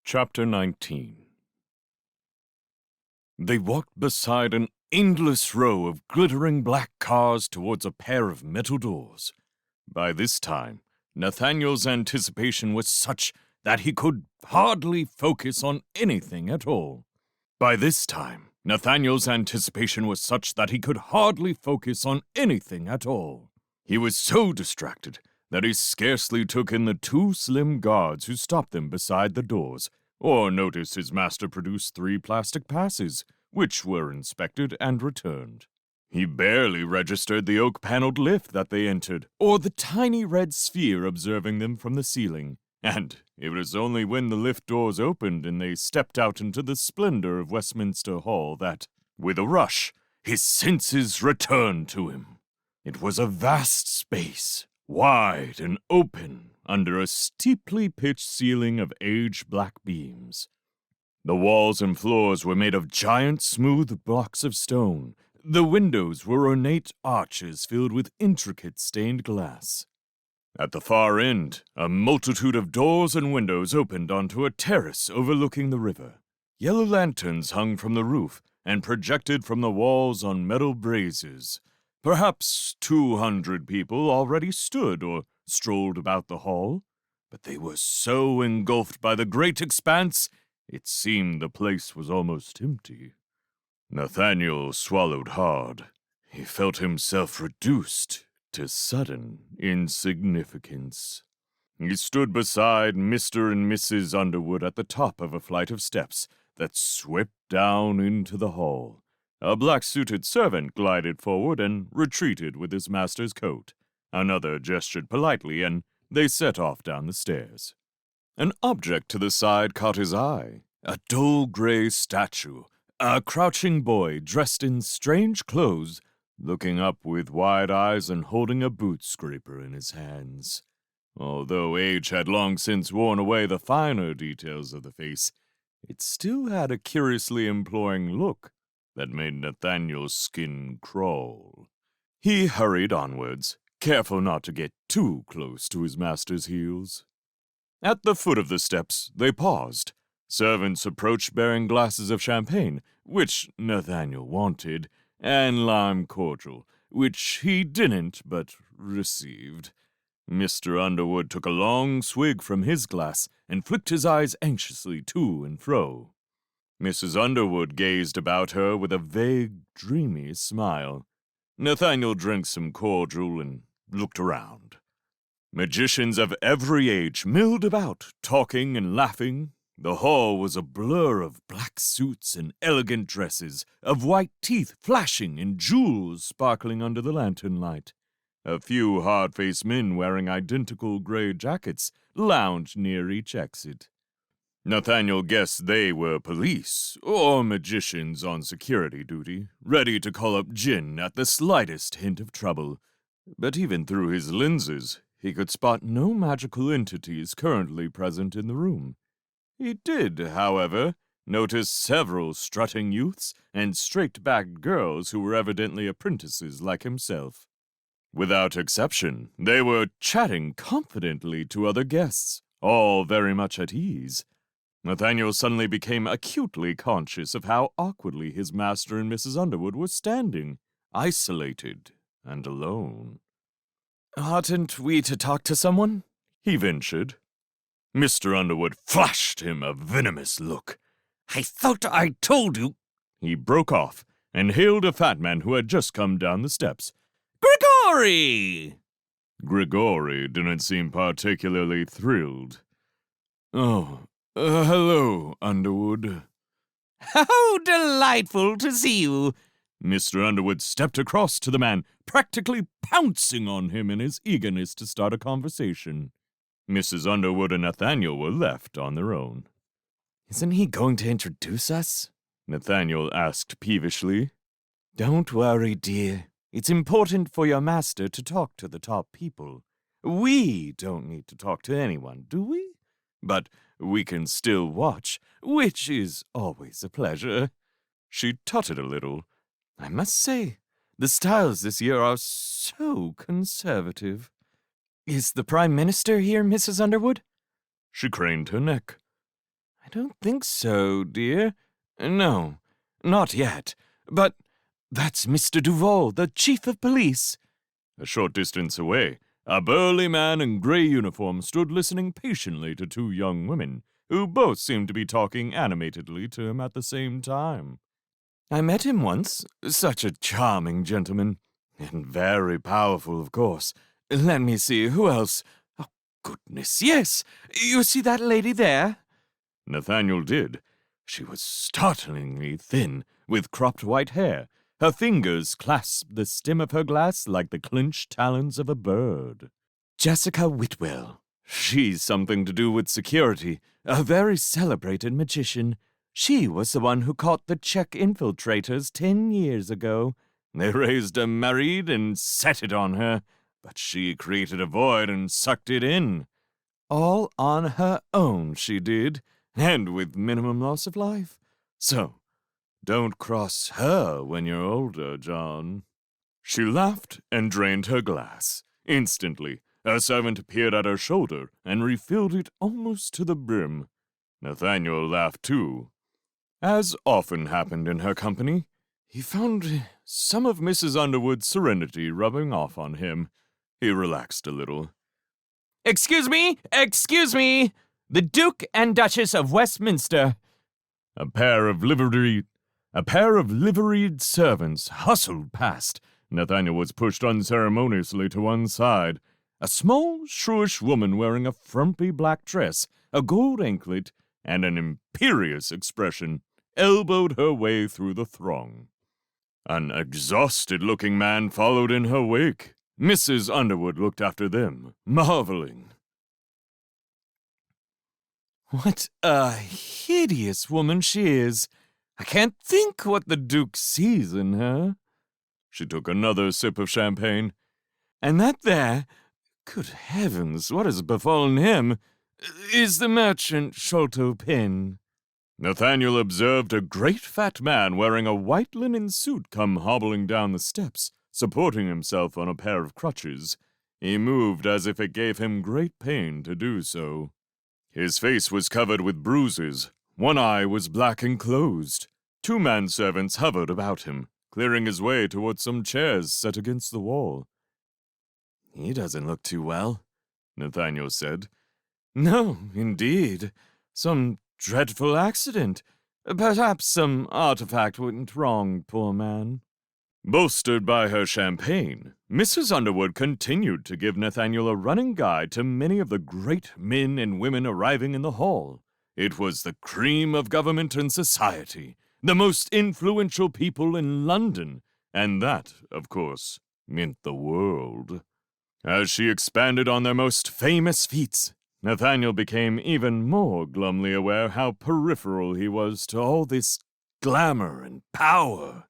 Chapter 19. They walked beside an endless row of glittering black cars towards a pair of metal doors. By this time, Nathaniel's anticipation was such that he could hardly focus on anything at all. He was so distracted that he scarcely took in the two slim guards who stopped them beside the doors, or noticed his master produce 3 plastic passes, which were inspected and returned. He barely registered the oak-paneled lift that they entered, or the tiny red sphere observing them from the ceiling. And it was only when the lift doors opened and they stepped out into the splendor of Westminster Hall that, with a rush, his senses returned to him. It was a vast space, wide and open, under a steeply pitched ceiling of age-black beams. The walls and floors were made of giant, smooth blocks of stone. The windows were ornate arches filled with intricate stained glass. At the far end, a multitude of doors and windows opened onto a terrace overlooking the river. Yellow lanterns hung from the roof and projected from the walls on metal braziers. Perhaps 200 people already stood or strolled about the hall, but they were so engulfed by the great expanse, it seemed the place was almost empty. Nathaniel swallowed hard. He felt himself reduced to sudden insignificance. He stood beside Mr. and Mrs. Underwood at the top of a flight of steps that swept down into the hall. A black-suited servant glided forward and retreated with his master's coat. Another gestured politely, and they set off down the stairs. An object to the side caught his eye. A dull gray statue, a crouching boy dressed in strange clothes, looking up with wide eyes and holding a boot scraper in his hands. Although age had long since worn away the finer details of the face, it still had a curiously imploring look that made Nathaniel's skin crawl. He hurried onwards, careful not to get too close to his master's heels. At the foot of the steps, they paused. Servants approached bearing glasses of champagne, which Nathaniel wanted, and lime cordial, which he didn't but received. Mr. Underwood took a long swig from his glass and flicked his eyes anxiously to and fro. Mrs. Underwood gazed about her with a vague, dreamy smile. Nathaniel drank some cordial and looked around. Magicians of every age milled about, talking and laughing. The hall was a blur of black suits and elegant dresses, of white teeth flashing and jewels sparkling under the lantern light. A few hard-faced men wearing identical gray jackets lounged near each exit. Nathaniel guessed they were police, or magicians on security duty, ready to call up Jinn at the slightest hint of trouble. But even through his lenses, he could spot no magical entities currently present in the room. He did, however, notice several strutting youths and straight-backed girls who were evidently apprentices like himself. Without exception, they were chatting confidently to other guests, all very much at ease. Nathaniel suddenly became acutely conscious of how awkwardly his master and Mrs. Underwood were standing, isolated and alone. "Oughtn't we to talk to someone?" he ventured. Mr. Underwood flashed him a venomous look. "I thought I told you—" He broke off and hailed a fat man who had just come down the steps. "Grigory!" Grigory didn't seem particularly thrilled. "Oh, hello, Underwood." "How delightful to see you!" Mr. Underwood stepped across to the man, practically pouncing on him in his eagerness to start a conversation. Mrs. Underwood and Nathaniel were left on their own. "Isn't he going to introduce us?" Nathaniel asked peevishly. "Don't worry, dear. It's important for your master to talk to the top people. We don't need to talk to anyone, do we? But we can still watch, which is always a pleasure." She tutted a little. "I must say, the styles this year are so conservative. Is the Prime Minister here, Mrs. Underwood?" She craned her neck. "I don't think so, dear. No, not yet. But that's Mr. Duval, the chief of police. A short distance away, a burly man in gray uniform stood listening patiently to two young women, who both seemed to be talking animatedly to him at the same time. I met him once. Such a charming gentleman. And very powerful, of course. Let me see, who else? Oh, goodness, yes! You see that lady there? Nathaniel did. She was startlingly thin, with cropped white hair. Her fingers clasped the stem of her glass like the clenched talons of a bird. Jessica Whitwell. She's something to do with security, a very celebrated magician. She was the one who caught the Czech infiltrators 10 years ago. They raised a married and set it on her, but she created a void and sucked it in. All on her own, she did, and with minimum loss of life. So, don't cross her when you're older, John. She laughed and drained her glass. Instantly, a servant appeared at her shoulder and refilled it almost to the brim. Nathaniel laughed too. As often happened in her company, he found some of Mrs. Underwood's serenity rubbing off on him. He relaxed a little. Excuse me! The Duke and Duchess of Westminster. A pair of liveried servants hustled past. Nathaniel was pushed unceremoniously to one side. A small, shrewish woman wearing a frumpy black dress, a gold anklet, and an imperious expression elbowed her way through the throng. An exhausted-looking man followed in her wake. Mrs. Underwood looked after them, marveling. What a hideous woman she is! I can't think what the Duke sees in her. She took another sip of champagne. And that there, good heavens, what has befallen him, is the merchant Sholto Pin. Nathaniel observed a great fat man wearing a white linen suit come hobbling down the steps, supporting himself on a pair of crutches. He moved as if it gave him great pain to do so. His face was covered with bruises. One eye was black and closed. Two manservants hovered about him, clearing his way towards some chairs set against the wall. He doesn't look too well, Nathaniel said. No, indeed. Some dreadful accident. Perhaps some artifact went wrong, poor man. Bolstered by her champagne, Mrs. Underwood continued to give Nathaniel a running guide to many of the great men and women arriving in the hall. It was the cream of government and society, the most influential people in London, and that, of course, meant the world. As she expanded on their most famous feats, Nathaniel became even more glumly aware how peripheral he was to all this glamour and power.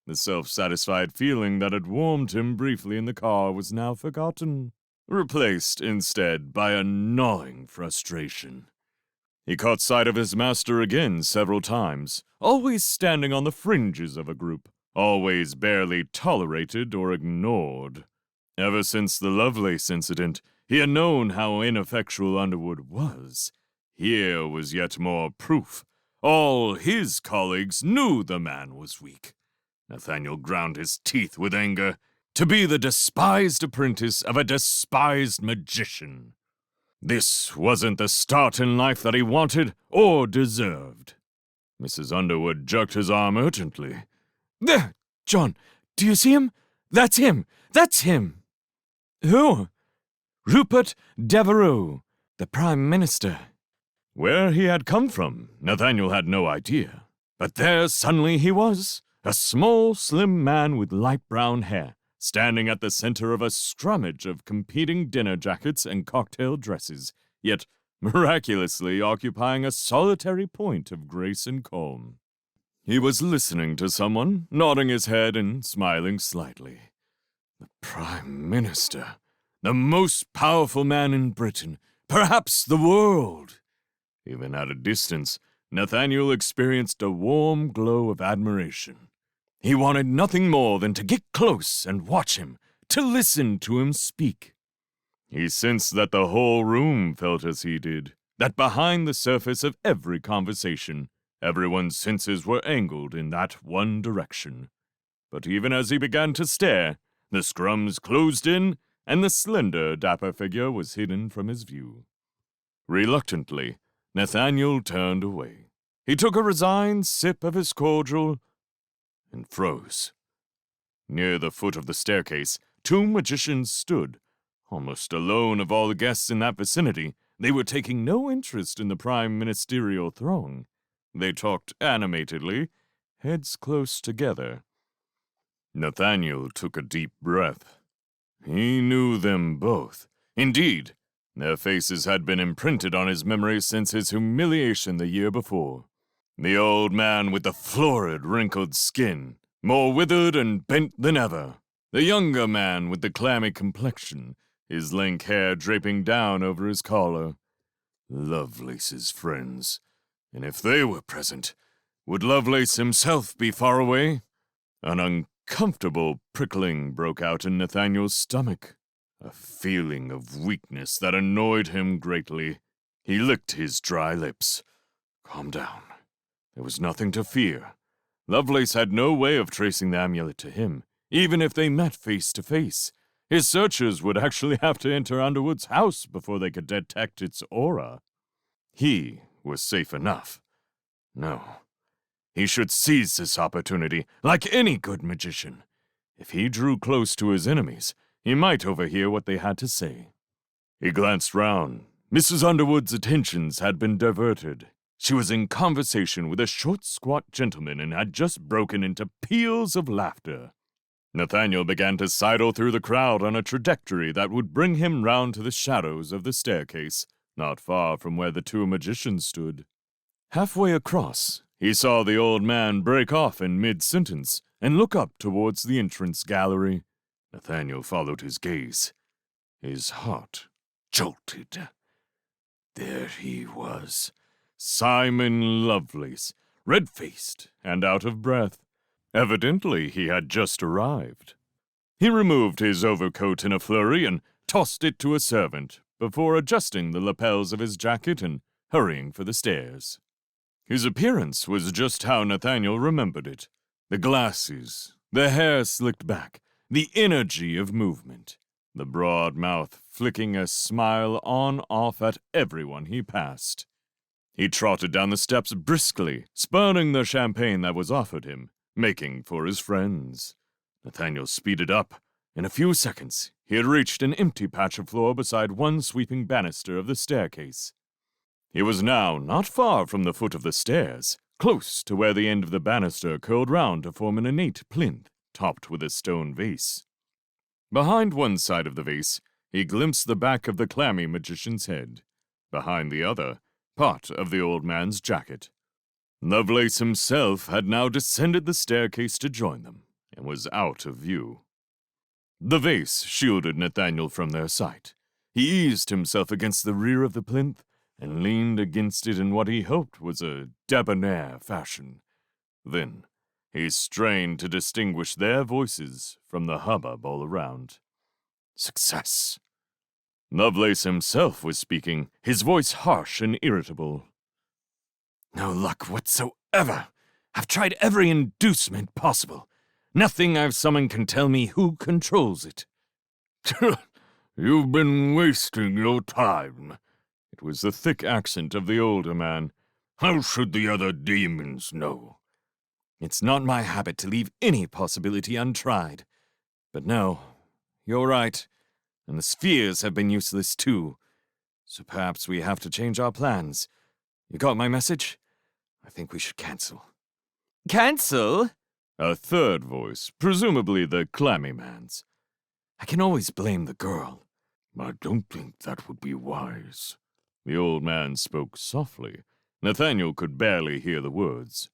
The self-satisfied feeling that had warmed him briefly in the car was now forgotten, replaced instead by a gnawing frustration. He caught sight of his master again several times, always standing on the fringes of a group, always barely tolerated or ignored. Ever since the Lovelace incident, he had known how ineffectual Underwood was. Here was yet more proof. All his colleagues knew the man was weak. Nathaniel ground his teeth with anger. To be the despised apprentice of a despised magician. This wasn't the start in life that he wanted or deserved. Mrs. Underwood jerked his arm urgently. There, John, do you see him? That's him! That's him! Who? Rupert Devereux, the Prime Minister. Where he had come from, Nathaniel had no idea. But there suddenly he was, a small, slim man with light brown hair, standing at the center of a scrummage of competing dinner jackets and cocktail dresses, yet miraculously occupying a solitary point of grace and calm. He was listening to someone, nodding his head and smiling slightly. The Prime Minister, the most powerful man in Britain, perhaps the world. Even at a distance, Nathaniel experienced a warm glow of admiration. He wanted nothing more than to get close and watch him, to listen to him speak. He sensed that the whole room felt as he did. that behind the surface of every conversation, everyone's senses were angled in that one direction. But even as he began to stare, the scrums closed in, and the slender, dapper figure was hidden from his view. Reluctantly, Nathaniel turned away. He took a resigned sip of his cordial and froze. Near the foot of the staircase, two magicians stood. Almost alone of all the guests in that vicinity, they were taking no interest in the prime ministerial throng. They talked animatedly, heads close together. Nathaniel took a deep breath. He knew them both. Indeed, their faces had been imprinted on his memory since his humiliation the year before. The old man with the florid, wrinkled skin, more withered and bent than ever. The younger man with the clammy complexion, his lank hair draping down over his collar. Lovelace's friends. And if they were present, would Lovelace himself be far away? An uncomfortable prickling broke out in Nathaniel's stomach. A feeling of weakness that annoyed him greatly. He licked his dry lips. Calm down. There was nothing to fear. Lovelace had no way of tracing the amulet to him, even if they met face to face. His searchers would actually have to enter Underwood's house before they could detect its aura. He was safe enough. No. He should seize this opportunity, like any good magician. If he drew close to his enemies, he might overhear what they had to say. He glanced round. Mrs. Underwood's attentions had been diverted. She was in conversation with a short, squat gentleman and had just broken into peals of laughter. Nathaniel began to sidle through the crowd on a trajectory that would bring him round to the shadows of the staircase, not far from where the two magicians stood. Halfway across, he saw the old man break off in mid-sentence and look up towards the entrance gallery. Nathaniel followed his gaze. His heart jolted. There he was, Simon Lovelace, red-faced and out of breath. Evidently he had just arrived. He removed his overcoat in a flurry and tossed it to a servant before adjusting the lapels of his jacket and hurrying for the stairs. His appearance was just how Nathaniel remembered it. The glasses, the hair slicked back, the energy of movement, the broad mouth flicking a smile on-off at everyone he passed. He trotted down the steps briskly, spurning the champagne that was offered him, making for his friends. Nathaniel speeded up. In a few seconds, he had reached an empty patch of floor beside one sweeping banister of the staircase. He was now not far from the foot of the stairs, close to where the end of the banister curled round to form an innate plinth, topped with a stone vase. Behind one side of the vase, he glimpsed the back of the clammy magician's head. Behind the other, part of the old man's jacket. Lovelace himself had now descended the staircase to join them, and was out of view. The vase shielded Nathaniel from their sight. He eased himself against the rear of the plinth, and leaned against it in what he hoped was a debonair fashion. Then he strained to distinguish their voices from the hubbub all around. Success! Lovelace himself was speaking, his voice harsh and irritable. No luck whatsoever. I've tried every inducement possible. Nothing I've summoned can tell me who controls it. You've been wasting your time. It was the thick accent of the older man. How should the other demons know? It's not my habit to leave any possibility untried. But no, you're right. And the spheres have been useless too. So perhaps we have to change our plans. You got my message? I think we should cancel. Cancel? A third voice, presumably the clammy man's. I can always blame the girl. I don't think that would be wise. The old man spoke softly. Nathaniel could barely hear the words.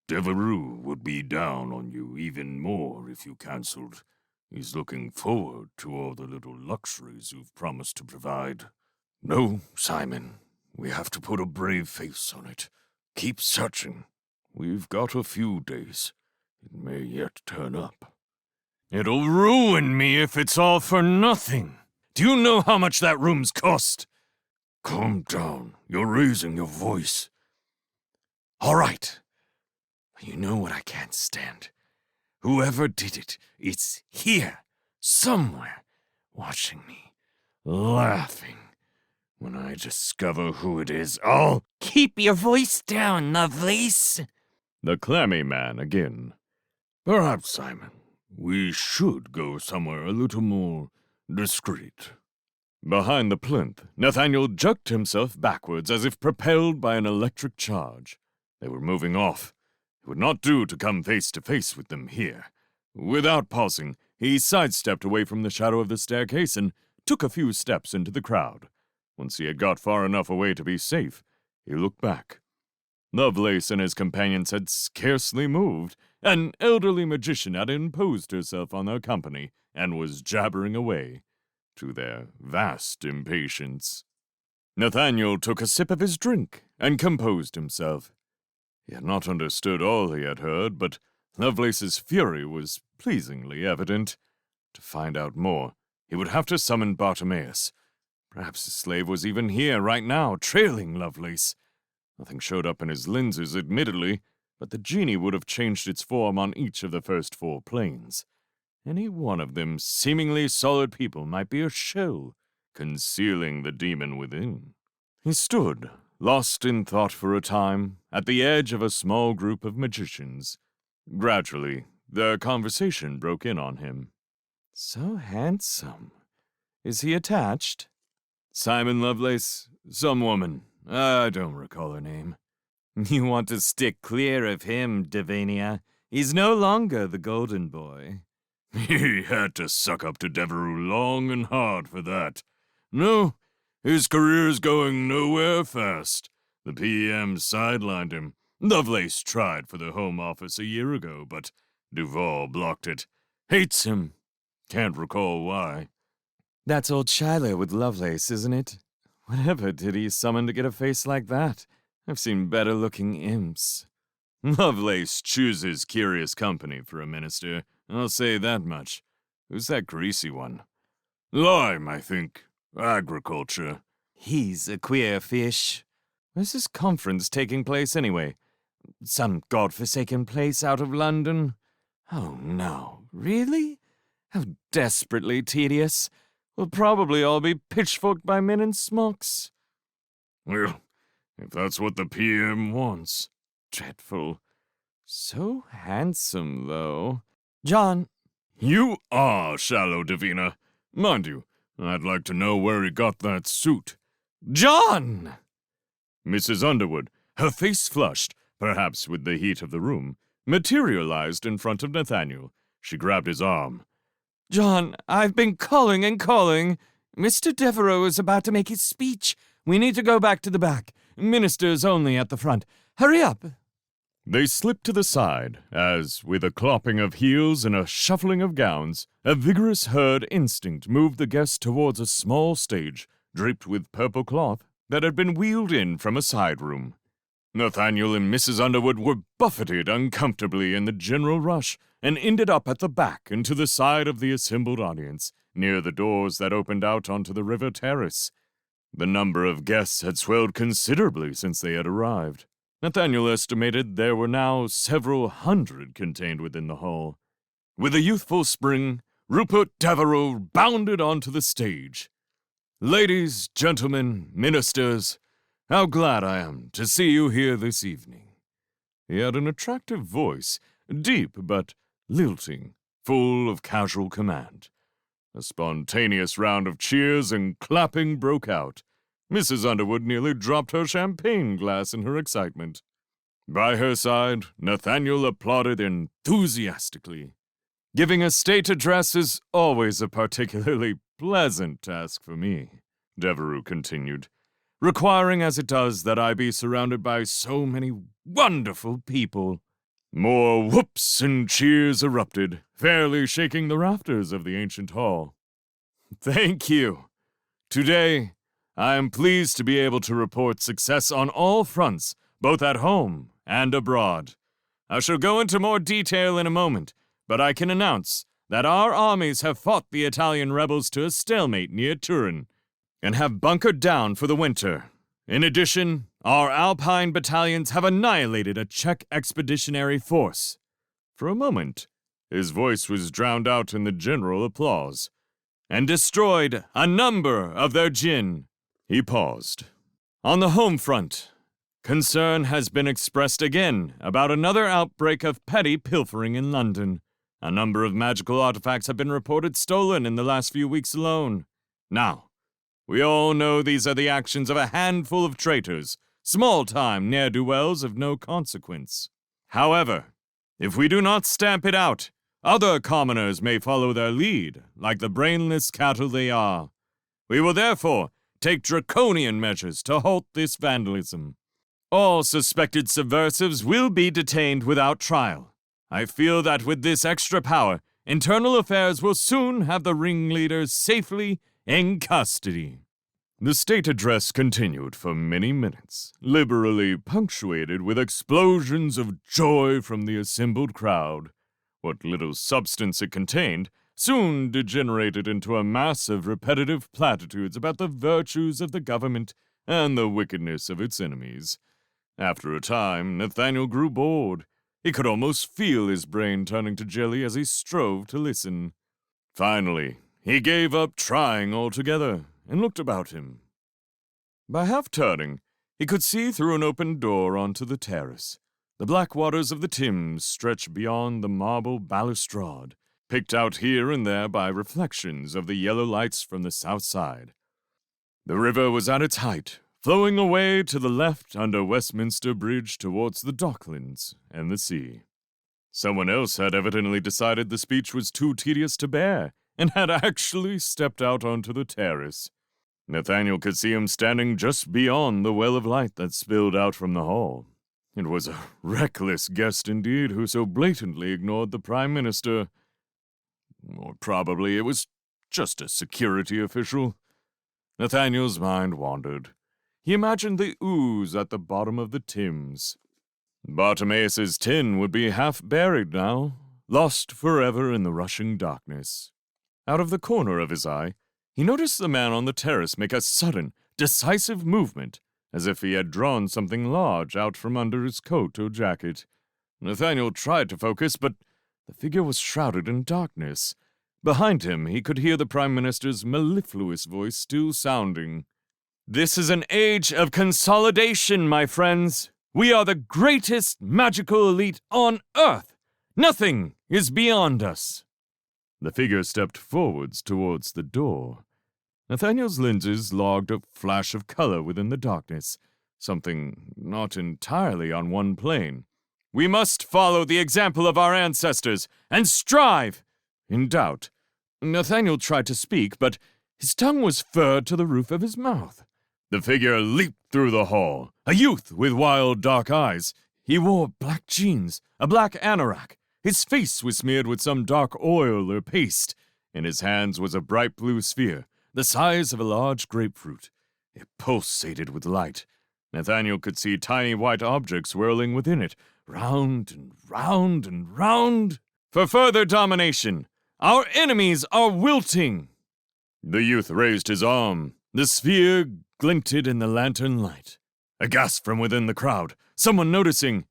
Devereux would be down on you even more if you cancelled. He's looking forward to all the little luxuries you've promised to provide. No, Simon, we have to put a brave face on it. Keep searching. We've got a few days. It may yet turn up. It'll ruin me if it's all for nothing. Do you know how much that room's cost? Calm down. You're raising your voice. All right. You know what I can't stand? Whoever did it, it's here, somewhere, watching me, laughing. When I discover who it is, I'll... Keep your voice down, Lovelace. The clammy man again. Perhaps, Simon, we should go somewhere a little more discreet. Behind the plinth, Nathaniel jerked himself backwards as if propelled by an electric charge. They were moving off. It would not do to come face to face with them here. Without pausing, he sidestepped away from the shadow of the staircase and took a few steps into the crowd. Once he had got far enough away to be safe, he looked back. Lovelace and his companions had scarcely moved. An elderly magician had imposed herself on their company and was jabbering away, to their vast impatience. Nathaniel took a sip of his drink and composed himself. He had not understood all he had heard, but Lovelace's fury was pleasingly evident. To find out more, he would have to summon Bartimaeus. Perhaps the slave was even here right now, trailing Lovelace. Nothing showed up in his lenses, admittedly, but the genie would have changed its form on each of the first 4 planes. Any one of them seemingly solid people might be a shell, concealing the demon within. He stood, lost in thought for a time, at the edge of a small group of magicians. Gradually, their conversation broke in on him. So handsome. Is he attached? Simon Lovelace, some woman. I don't recall her name. You want to stick clear of him, Davania. He's no longer the golden boy. He had to suck up to Devereux long and hard for that. No, his career's going nowhere fast. The PM sidelined him. Lovelace tried for the Home Office a year ago, but Duval blocked it. Hates him. Can't recall why. That's old Shiloh with Lovelace, isn't it? Whatever did he summon to get a face like that? I've seen better-looking imps. Lovelace chooses curious company for a minister, I'll say that much. Who's that greasy one? Lime, I think. Agriculture. He's a queer fish. Where's this conference taking place anyway? Some godforsaken place out of London? Oh no, really? How desperately tedious. We'll probably all be pitchforked by men in smocks. Well, if that's what the PM wants. Dreadful. So handsome, though. John. You are shallow, Davina. Mind you, I'd like to know where he got that suit. John! Mrs. Underwood, her face flushed, perhaps with the heat of the room, materialized in front of Nathaniel. She grabbed his arm. John, I've been calling and calling. Mr. Devereux is about to make his speech. We need to go back to the back. Ministers only at the front. Hurry up. They slipped to the side, as, with a clopping of heels and a shuffling of gowns, a vigorous herd instinct moved the guests towards a small stage, draped with purple cloth, that had been wheeled in from a side room. Nathaniel and Mrs. Underwood were buffeted uncomfortably in the general rush, and ended up at the back and to the side of the assembled audience, near the doors that opened out onto the river terrace. The number of guests had swelled considerably since they had arrived. Nathaniel estimated there were now several hundred contained within the hall. With a youthful spring, Rupert Devereux bounded onto the stage. Ladies, gentlemen, ministers, how glad I am to see you here this evening. He had an attractive voice, deep but lilting, full of casual command. A spontaneous round of cheers and clapping broke out. Mrs. Underwood nearly dropped her champagne glass in her excitement. By her side, Nathaniel applauded enthusiastically. Giving a state address is always a particularly pleasant task for me, Devereux continued, requiring as it does that I be surrounded by so many wonderful people. More whoops and cheers erupted, fairly shaking the rafters of the ancient hall. Thank you. Today, I am pleased to be able to report success on all fronts, both at home and abroad. I shall go into more detail in a moment, but I can announce that our armies have fought the Italian rebels to a stalemate near Turin. and have bunkered down for the winter. In addition, our Alpine battalions have annihilated a Czech expeditionary force. For a moment, his voice was drowned out in the general applause, and destroyed a number of their djinn. He paused. On the home front, concern has been expressed again about another outbreak of petty pilfering in London. A number of magical artifacts have been reported stolen in the last few weeks alone. Now, we all know these are the actions of a handful of traitors, small-time ne'er-do-wells of no consequence. However, if we do not stamp it out, other commoners may follow their lead, like the brainless cattle they are. We will therefore take draconian measures to halt this vandalism. All suspected subversives will be detained without trial. I feel that with this extra power, internal affairs will soon have the ringleaders safely in custody. The state address continued for many minutes, liberally punctuated with explosions of joy from the assembled crowd. What little substance it contained soon degenerated into a mass of repetitive platitudes about the virtues of the government and the wickedness of its enemies. After a time, Nathaniel grew bored. He could almost feel his brain turning to jelly as he strove to listen. Finally, he gave up trying altogether and looked about him. By half-turning, he could see through an open door onto the terrace. The black waters of the Thames stretched beyond the marble balustrade, picked out here and there by reflections of the yellow lights from the south side. The river was at its height, flowing away to the left under Westminster Bridge towards the Docklands and the sea. Someone else had evidently decided the speech was too tedious to bear, and had actually stepped out onto the terrace. Nathaniel could see him standing just beyond the well of light that spilled out from the hall. It was a reckless guest indeed who so blatantly ignored the Prime Minister. Or probably it was just a security official. Nathaniel's mind wandered. He imagined the ooze at the bottom of the Thames. Bartimaeus's tin would be half buried now, lost forever in the rushing darkness. Out of the corner of his eye, he noticed the man on the terrace make a sudden, decisive movement, as if he had drawn something large out from under his coat or jacket. Nathaniel tried to focus, but the figure was shrouded in darkness. Behind him, he could hear the Prime Minister's mellifluous voice still sounding. "This is an age of consolidation, my friends. We are the greatest magical elite on Earth. Nothing is beyond us." The figure stepped forwards towards the door. Nathaniel's lenses logged a flash of color within the darkness, something not entirely on one plane. "We must follow the example of our ancestors and strive." In doubt, Nathaniel tried to speak, but his tongue was furred to the roof of his mouth. The figure leaped through the hall, a youth with wild dark eyes. He wore black jeans, a black anorak. His face was smeared with some dark oil or paste. In his hands was a bright blue sphere, the size of a large grapefruit. It pulsated with light. Nathaniel could see tiny white objects whirling within it, round and round and round. "For further domination, our enemies are wilting." The youth raised his arm. The sphere glinted in the lantern light. A gasp from within the crowd, someone noticing.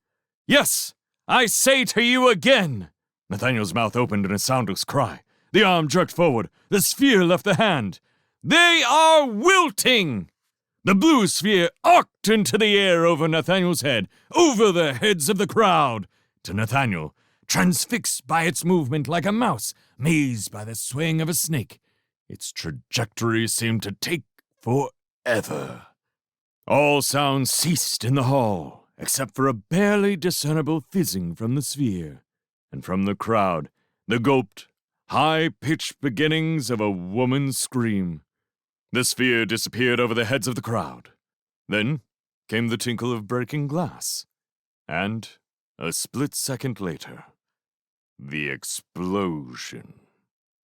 "Yes! I say to you again!" Nathaniel's mouth opened in a soundless cry. The arm jerked forward. The sphere left the hand. "They are wilting!" The blue sphere arced into the air over Nathaniel's head, over the heads of the crowd. To Nathaniel, transfixed by its movement like a mouse, mazed by the swing of a snake, its trajectory seemed to take forever. All sounds ceased in the hall, except for a barely discernible fizzing from the sphere, and from the crowd, the gulped, high-pitched beginnings of a woman's scream. The sphere disappeared over the heads of the crowd. Then came the tinkle of breaking glass, and, a split second later, the explosion.